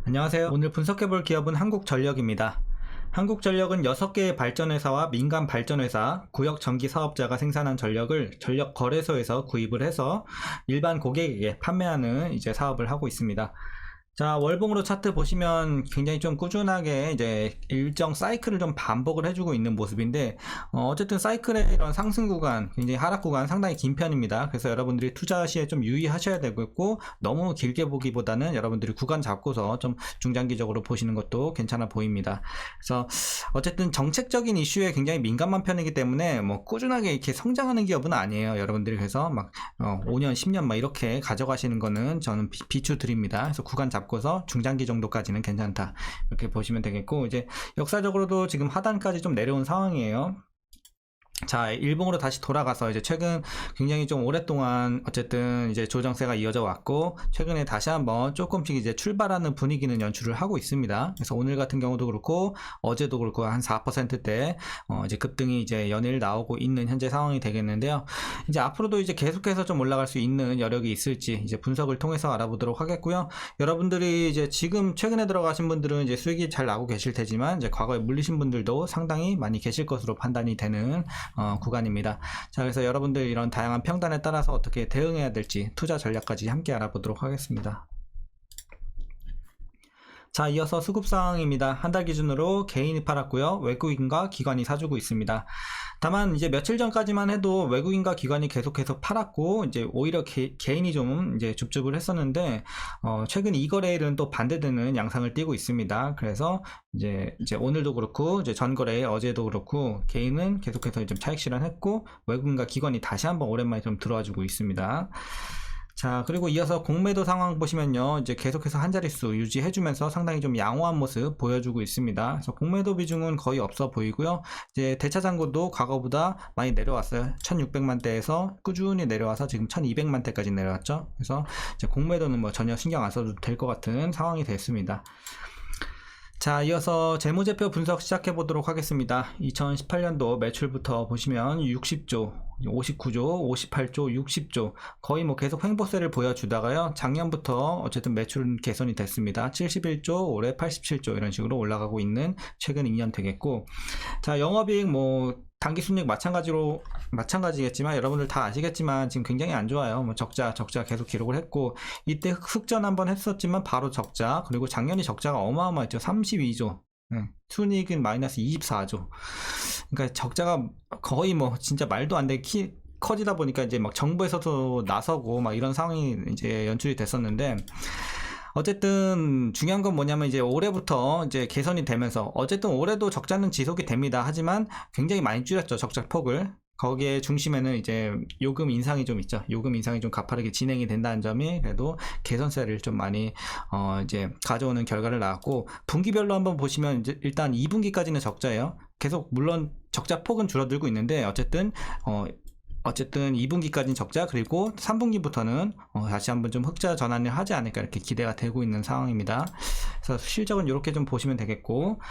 안녕하세요. 오늘 분석해볼 기업은 한국전력입니다. 한국전력은 6개의 발전회사와 민간 발전회사, 구역 전기 사업자가 생산한 전력을 전력 거래소에서 구입을 해서 일반 고객에게 판매하는 사업을 하고 있습니다. 자, 월봉으로 차트 보시면 굉장히 좀 꾸준하게 일정 사이클을 좀 반복을 해주고 있는 모습인데, 어쨌든 사이클의 이런 상승 구간, 굉장히 하락 구간 상당히 긴 편입니다. 그래서 여러분들이 투자 시에 좀 유의하셔야 되고, 너무 길게 보기보다는 여러분들이 구간 잡고서 좀 중장기적으로 보시는 것도 괜찮아 보입니다. 그래서 어쨌든 정책적인 이슈에 굉장히 민감한 편이기 때문에 뭐 꾸준하게 이렇게 성장하는 기업은 아니에요. 여러분들이 그래서 막 5년, 10년 막 이렇게 가져가시는 거는 저는 비추드립니다. 그래서 구간 잡고서 중장기 정도까지는 괜찮다, 이렇게 보시면 되겠고, 이제 역사적으로도 지금 하단까지 좀 내려온 상황이에요. 자, 일봉으로 다시 돌아가서 최근 굉장히 좀 오랫동안 어쨌든 조정세가 이어져 왔고, 최근에 다시 한번 조금씩 출발하는 분위기는 연출을 하고 있습니다. 그래서 오늘 같은 경우도 그렇고 어제도 그렇고 한 4%대 급등이 연일 나오고 있는 현재 상황이 되겠는데요. 앞으로도 계속해서 좀 올라갈 수 있는 여력이 있을지 분석을 통해서 알아보도록 하겠고요. 여러분들이 지금 최근에 들어가신 분들은 수익이 잘 나고 계실 테지만 과거에 물리신 분들도 상당히 많이 계실 것으로 판단이 되는 구간입니다. 자, 그래서 여러분들 이런 다양한 평단에 따라서 어떻게 대응해야 될지 투자 전략까지 함께 알아보도록 하겠습니다. 자, 이어서 수급 상황입니다. 한 달 기준으로 개인이 팔았고요. 외국인과 기관이 사주고 있습니다. 다만 며칠 전까지만 해도 외국인과 기관이 계속해서 팔았고 오히려 개인이 좀 줍줍을 했었는데, 최근 이 거래일은 또 반대되는 양상을 띠고 있습니다. 그래서 오늘도 그렇고 전거래 어제도 그렇고 개인은 계속해서 좀 차익 실현했고, 외국인과 기관이 다시 한번 오랜만에 좀 들어와주고 있습니다. 자, 그리고 이어서 공매도 상황 보시면요, 계속해서 한 자릿수 유지해주면서 상당히 좀 양호한 모습 보여주고 있습니다. 그래서 공매도 비중은 거의 없어 보이고요. 대차잔고도 과거보다 많이 내려왔어요. 1600만대에서 꾸준히 내려와서 지금 1200만대까지 내려왔죠. 그래서 공매도는 뭐 전혀 신경 안 써도 될 것 같은 상황이 됐습니다. 자, 이어서 재무제표 분석 시작해 보도록 하겠습니다. 2018년도 매출부터 보시면 60조, 59조, 58조, 60조, 거의 뭐 계속 횡보세를 보여주다가요, 작년부터 어쨌든 매출은 개선이 됐습니다. 71조, 올해 87조, 이런 식으로 올라가고 있는 최근 2년 되겠고, 자, 영업이익 뭐 당기순이익 마찬가지겠지만 여러분들 다 아시겠지만 지금 굉장히 안 좋아요. 뭐 적자 계속 기록을 했고, 이때 흑전 한번 했었지만 바로 적자, 그리고 작년이 적자가 어마어마했죠. 32조, 순이익은 마이너스 24조. 그러니까 적자가 거의 뭐 진짜 말도 안 되게 커지다 보니까 막 정부에서도 나서고 막 이런 상황이 연출이 됐었는데, 어쨌든 중요한 건 뭐냐면 올해부터 개선이 되면서 어쨌든 올해도 적자는 지속이 됩니다. 하지만 굉장히 많이 줄였죠, 적자 폭을. 거기에 중심에는 요금 인상이 좀 있죠. 요금 인상이 좀 가파르게 진행이 된다는 점이 그래도 개선세를 좀 많이 가져오는 결과를 낳았고, 분기별로 한번 보시면 일단 2분기까지는 적자예요. 계속 물론 적자 폭은 줄어들고 있는데 어쨌든 2분기까지는 적자, 그리고 3분기부터는 다시 한번 좀 흑자 전환을 하지 않을까 이렇게 기대가 되고 있는 상황입니다. 그래서 실적은 이렇게 좀 보시면 되겠고,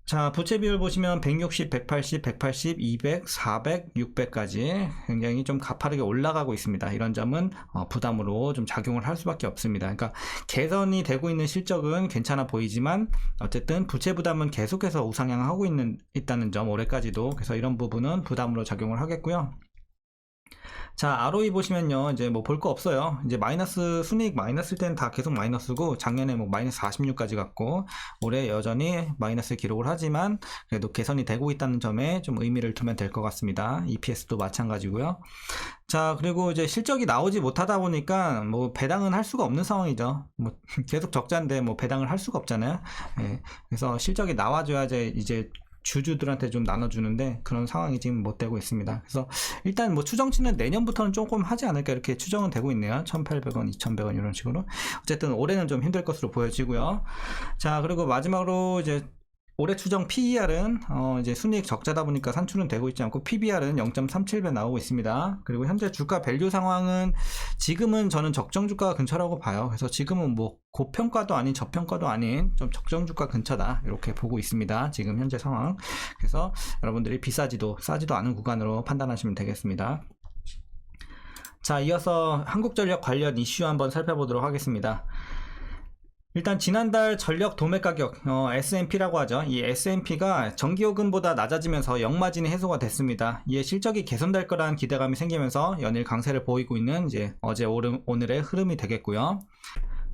자, 부채 비율 보시면 160, 180, 180, 200, 400, 600까지 굉장히 좀 가파르게 올라가고 있습니다. 이런 점은 부담으로 좀 작용을 할 수밖에 없습니다. 그러니까 개선이 되고 있는 실적은 괜찮아 보이지만 어쨌든 부채 부담은 계속해서 우상향하고 있다는 점, 올해까지도. 그래서 이런 부분은 부담으로 작용을 하겠고요. 자, ROE 보시면요, 뭐 볼 거 없어요. 마이너스, 순이익 마이너스일 때는 다 계속 마이너스고, 작년에 뭐 마이너스 46까지 갔고, 올해 여전히 마이너스 기록을 하지만 그래도 개선이 되고 있다는 점에 좀 의미를 두면 될 것 같습니다. EPS도 마찬가지고요. 자, 그리고 실적이 나오지 못하다 보니까 뭐 배당은 할 수가 없는 상황이죠. 뭐 계속 적자인데 뭐 배당을 할 수가 없잖아요. 예, 그래서 실적이 나와줘야 주주들한테 좀 나눠주는데 그런 상황이 지금 못 되고 있습니다. 그래서 일단 뭐 추정치는 내년부터는 조금 하지 않을까 이렇게 추정은 되고 있네요. 1,800원, 2,100원 이런 식으로. 어쨌든 올해는 좀 힘들 것으로 보여지고요. 자, 그리고 마지막으로 올해 추정 PER은 순이익 적자다 보니까 산출은 되고 있지 않고, PBR은 0.37배 나오고 있습니다. 그리고 현재 주가 밸류 상황은 지금은 저는 적정 주가 근처라고 봐요. 그래서 지금은 뭐 고평가도 아닌 저평가도 아닌 좀 적정 주가 근처다 이렇게 보고 있습니다. 지금 현재 상황. 그래서 여러분들이 비싸지도 싸지도 않은 구간으로 판단하시면 되겠습니다. 자, 이어서 한국전력 관련 이슈 한번 살펴보도록 하겠습니다. 일단 지난달 전력 도매 가격 S&P라고 하죠. 이 S&P가 정기요금보다 낮아지면서 역마진이 해소가 됐습니다. 이에 실적이 개선될 거라는 기대감이 생기면서 연일 강세를 보이고 있는 이제 어제 오늘의 흐름이 되겠고요.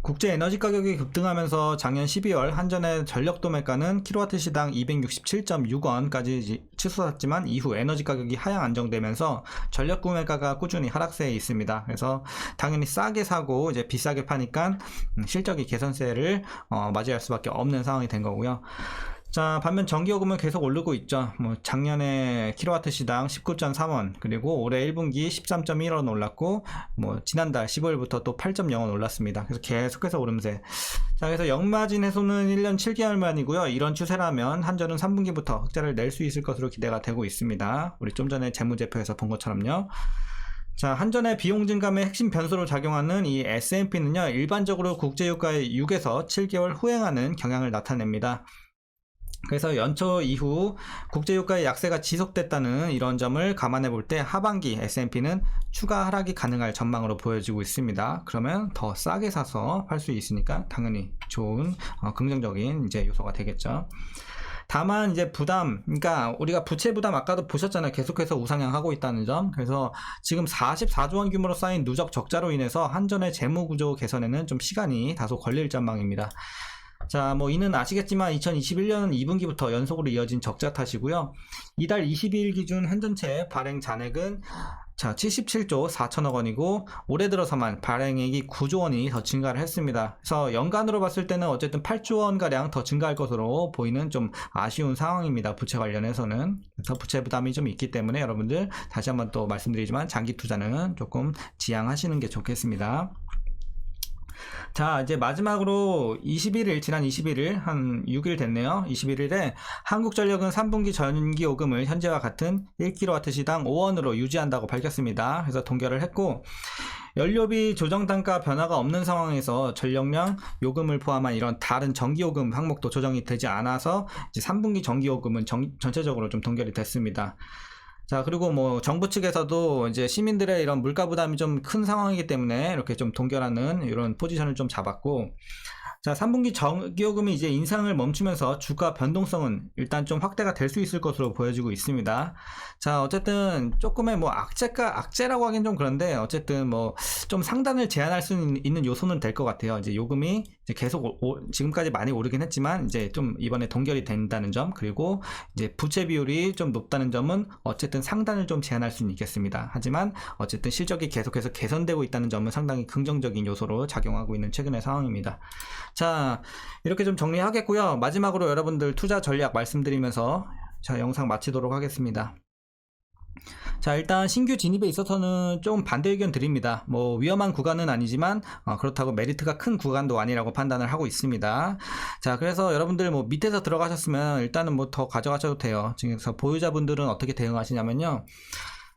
국제 에너지 가격이 급등하면서 작년 12월 한전의 전력 도매가는 킬로와트 시당 267.6원까지 치솟았지만 이후 에너지 가격이 하향 안정되면서 전력 구매가가 꾸준히 하락세에 있습니다. 그래서 당연히 싸게 사고 이제 비싸게 파니까 실적이 개선세를 맞이할 수밖에 없는 상황이 된 거고요. 자, 반면 전기요금은 계속 오르고 있죠. 뭐 작년에 킬로와트 시당 19.3원, 그리고 올해 1분기 13.1원 올랐고, 뭐 지난달 15일부터 또 8.0원 올랐습니다. 그래서 계속해서 오름세. 자, 그래서 역마진 해소는 1년 7개월 만이고요. 이런 추세라면 한전은 3분기부터 흑자를 낼 수 있을 것으로 기대가 되고 있습니다. 우리 좀 전에 재무제표에서 본 것처럼요. 자, 한전의 비용 증감의 핵심 변수로 작용하는 이 S&P는요, 일반적으로 국제유가의 6에서 7개월 후행하는 경향을 나타냅니다. 그래서 연초 이후 국제유가의 약세가 지속됐다는 이런 점을 감안해 볼 때 하반기 S&P는 추가 하락이 가능할 전망으로 보여지고 있습니다. 그러면 더 싸게 사서 팔 수 있으니까 당연히 좋은 긍정적인 이제 요소가 되겠죠. 다만 이제 부담, 그러니까 우리가 부채 부담 아까도 보셨잖아요. 계속해서 우상향하고 있다는 점. 그래서 지금 44조 원 규모로 쌓인 누적 적자로 인해서 한전의 재무 구조 개선에는 좀 시간이 다소 걸릴 전망입니다. 자, 뭐 이는 아시겠지만 2021년 2분기부터 연속으로 이어진 적자 탓이고요. 이달 22일 기준 한전체 발행 잔액은 자, 77조 4천억 원이고 올해 들어서만 발행액이 9조 원이 더 증가를 했습니다. 그래서 연간으로 봤을 때는 어쨌든 8조 원가량 더 증가할 것으로 보이는 좀 아쉬운 상황입니다. 부채 관련해서는. 그래서 부채 부담이 좀 있기 때문에 여러분들 다시 한번 또 말씀드리지만 장기 투자는 조금 지양하시는 게 좋겠습니다. 자, 이제 마지막으로 지난 21일, 한 6일 됐네요. 21일에 한국전력은 3분기 전기요금을 현재와 같은 1kW 시당 5원으로 유지한다고 밝혔습니다. 그래서 동결을 했고, 연료비 조정단가 변화가 없는 상황에서 전력량 요금을 포함한 이런 다른 전기요금 항목도 조정이 되지 않아서 이제 3분기 전기요금은 전체적으로 좀 동결이 됐습니다. 자, 그리고 뭐 정부 측에서도 이제 시민들의 이런 물가 부담이 좀 큰 상황이기 때문에 이렇게 좀 동결하는 이런 포지션을 좀 잡았고, 자, 3분기 전기요금이 이제 인상을 멈추면서 주가 변동성은 일단 좀 확대가 될 수 있을 것으로 보여지고 있습니다. 자, 어쨌든 조금의 뭐 악재라고 하긴 좀 그런데 어쨌든 뭐 좀 상단을 제한할 수 있는 요소는 될 것 같아요. 이제 요금이 이제 계속 지금까지 많이 오르긴 했지만 이제 좀 이번에 동결이 된다는 점, 그리고 이제 부채 비율이 좀 높다는 점은 어쨌든 상단을 좀 제한할 수는 있겠습니다. 하지만 어쨌든 실적이 계속해서 개선되고 있다는 점은 상당히 긍정적인 요소로 작용하고 있는 최근의 상황입니다. 자, 이렇게 좀 정리하겠고요. 마지막으로 여러분들 투자 전략 말씀드리면서 자, 영상 마치도록 하겠습니다. 자, 일단 신규 진입에 있어서는 좀 반대 의견 드립니다. 뭐 위험한 구간은 아니지만 그렇다고 메리트가 큰 구간도 아니라고 판단을 하고 있습니다. 자, 그래서 여러분들 뭐 밑에서 들어가셨으면 일단은 뭐 더 가져가셔도 돼요. 그래서 보유자분들은 어떻게 대응하시냐면요.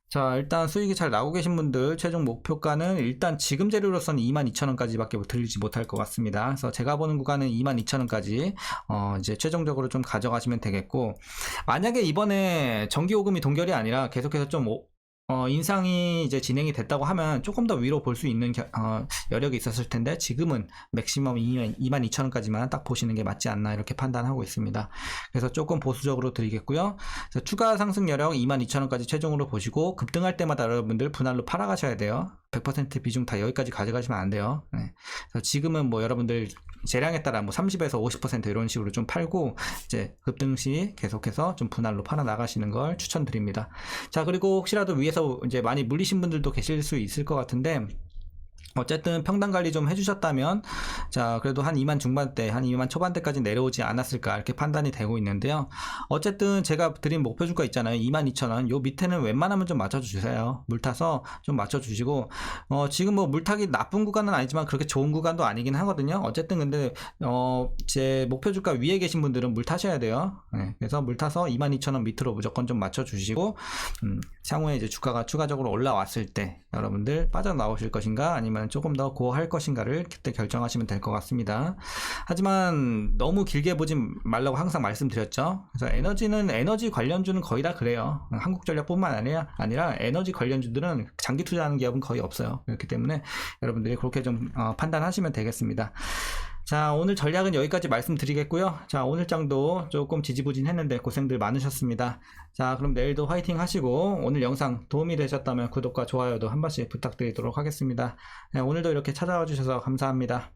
자, 일단 수익이 잘 나오고 계신 분들 최종 목표가는 일단 지금 재료로서는 22,000원까지 밖에 들리지 못할 것 같습니다. 그래서 제가 보는 구간은 22,000원까지 이제 최종적으로 좀 가져가시면 되겠고, 만약에 이번에 전기요금이 동결이 아니라 계속해서 좀 인상이 이제 진행이 됐다고 하면 조금 더 위로 볼 수 있는 여력이 있었을 텐데, 지금은 맥시멈 22,000원까지만 딱 보시는 게 맞지 않나 이렇게 판단하고 있습니다. 그래서 조금 보수적으로 드리겠고요. 그래서 추가 상승 여력 22,000원까지 최종으로 보시고, 급등할 때마다 여러분들 분할로 팔아가셔야 돼요. 100% 비중 다 여기까지 가져가시면 안 돼요. 네. 그래서 지금은 뭐 여러분들 재량에 따라 뭐 30에서 50% 이런 식으로 좀 팔고, 이제 급등 시 계속해서 좀 분할로 팔아 나가시는 걸 추천드립니다. 자, 그리고 혹시라도 위에서 이제 많이 물리신 분들도 계실 수 있을 것 같은데, 어쨌든 평단 관리 좀 해주셨다면, 자, 그래도 한 2만 중반대, 한 2만 초반대까지 내려오지 않았을까 이렇게 판단이 되고 있는데요. 어쨌든 제가 드린 목표 주가 있잖아요. 22,000원. 요 밑에는 웬만하면 좀 맞춰주세요. 물타서 좀 맞춰주시고, 지금 뭐 물타기 나쁜 구간은 아니지만 그렇게 좋은 구간도 아니긴 하거든요. 어쨌든 근데 제 목표 주가 위에 계신 분들은 물타셔야 돼요. 네, 그래서 물타서 22,000원 밑으로 무조건 좀 맞춰주시고, 향후에 이제 주가가 추가적으로 올라왔을 때 여러분들 빠져나오실 것인가 아니면 조금 더 고할 것인가를 그때 결정하시면 될 것 같습니다. 하지만 너무 길게 보지 말라고 항상 말씀드렸죠. 그래서 에너지 관련주는 거의 다 그래요. 한국전력뿐만 아니라 에너지 관련주들은 장기 투자하는 기업은 거의 없어요. 그렇기 때문에 여러분들이 그렇게 좀 판단하시면 되겠습니다. 자, 오늘 전략은 여기까지 말씀드리겠고요. 자, 오늘 장도 조금 지지부진했는데 고생들 많으셨습니다. 자, 그럼 내일도 화이팅 하시고 오늘 영상 도움이 되셨다면 구독과 좋아요도 한 번씩 부탁드리도록 하겠습니다. 네, 오늘도 이렇게 찾아와 주셔서 감사합니다.